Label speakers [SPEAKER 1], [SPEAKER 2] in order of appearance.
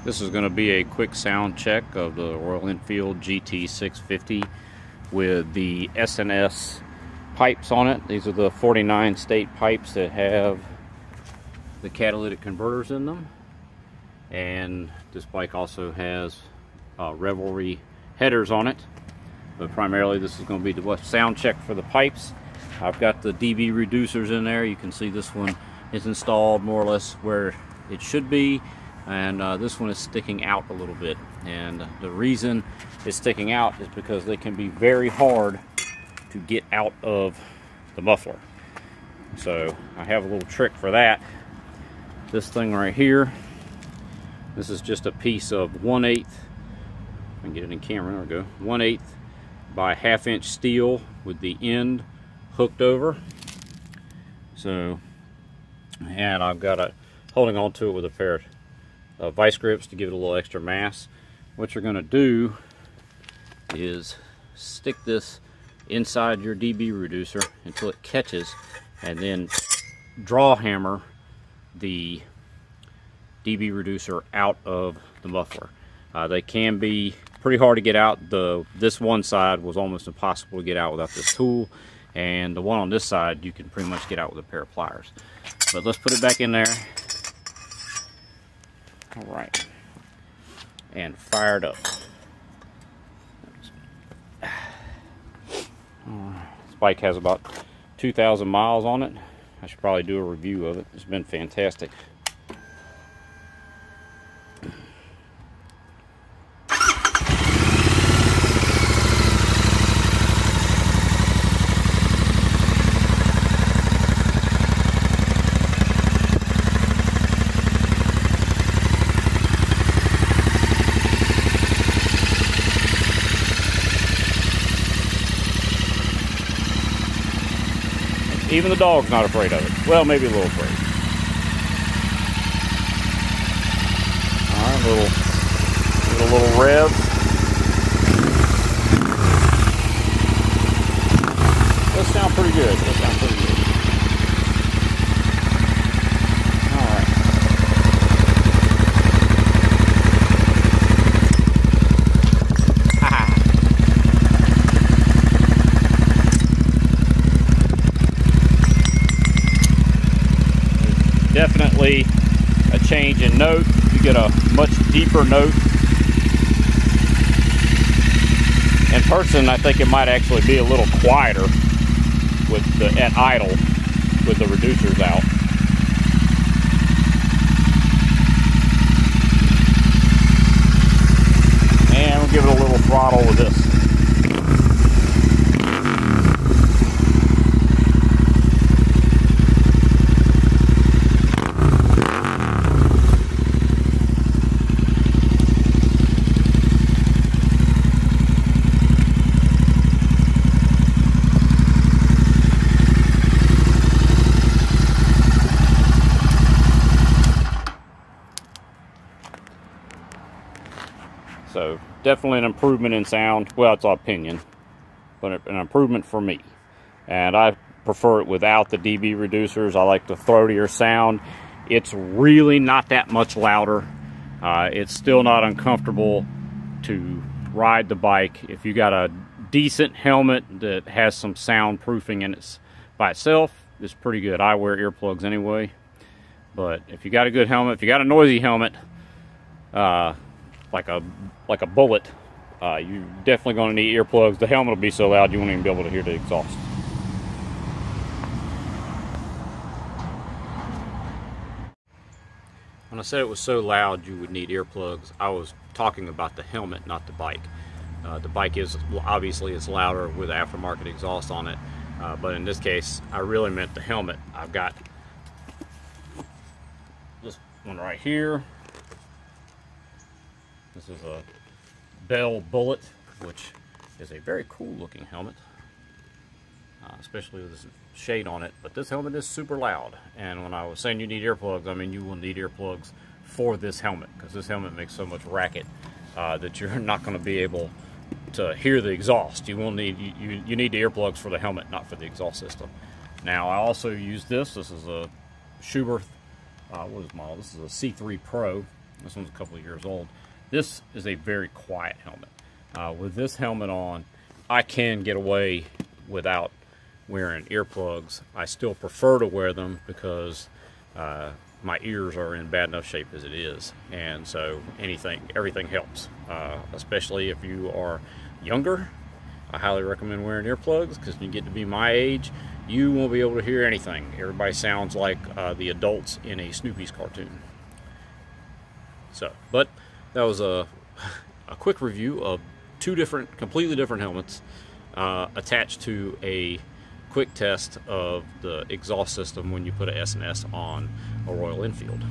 [SPEAKER 1] This is going to be a quick sound check of the Royal Enfield GT650 with the S&S pipes on it. These are the 49 state pipes that have the catalytic converters in them. And this bike also has Revelry headers on it. But primarily this is going to be the sound check for the pipes. I've got the dB reducers in there. You can see this one is installed more or less where it should be. And this one is sticking out a little bit, and the reason it's sticking out is because they can be very hard to get out of the muffler. So I have a little trick for that. This thing right here, this is just a piece of 1/8, I can get it in camera, there we go, 1/8 by 1/2 inch steel with the end hooked over. So, and I've got it holding on to it with a pair of vice grips to give it a little extra mass. What you're going to do is stick this inside your dB reducer until it catches, and then draw hammer the dB reducer out of the muffler. They can be pretty hard to get out. This one side was almost impossible to get out without this tool, and the one on this side you can pretty much get out with a pair of pliers. But let's put it back in there. All right, and fire it up. This bike has about 2,000 miles on it. I should probably do a review of it. It's been fantastic. Even the dog's not afraid of it. Well, maybe a little afraid. All right, little rev. Those sound pretty good. Those sound pretty good. All right. Definitely a change in note. You get a much deeper note. In person, I think it might actually be a little quieter with at idle with the reducers out. And we'll give it a little throttle with this. So definitely an improvement in sound. Well, it's our opinion, but an improvement for me. And I prefer it without the dB reducers. I like the throatier sound. It's really not that much louder. It's still not uncomfortable to ride the bike. If you got a decent helmet that has some soundproofing in it by itself, it's pretty good. I wear earplugs anyway. But if you got a good helmet, if you got a noisy helmet, like a Bullitt, you're definitely going to need earplugs. The helmet will be so loud you won't even be able to hear the exhaust. When I said it was so loud you would need earplugs, I was talking about the helmet, not the bike. The bike is obviously it's louder with aftermarket exhaust on it, but in this case I really meant the helmet. I've got this one right here. This is a Bell Bullitt, which is a very cool looking helmet, especially with this shade on it. But this helmet is super loud, and when I was saying you need earplugs, I mean you will need earplugs for this helmet, because this helmet makes so much racket that you're not going to be able to hear the exhaust. You will need you need the earplugs for the helmet, not for the exhaust system. Now I also use this. This is a Schuberth. What is the model? This is a C3 Pro. This one's a couple of years old. This is a very quiet helmet. With this helmet on, I can get away without wearing earplugs. I still prefer to wear them because my ears are in bad enough shape as it is, and so everything helps, especially if you are younger. I highly recommend wearing earplugs, because when you get to be my age, you won't be able to hear anything. Everybody sounds like the adults in a Snoopy's cartoon. So, but that was a quick review of two completely different helmets attached to a quick test of the exhaust system when you put an S&S on a Royal Enfield.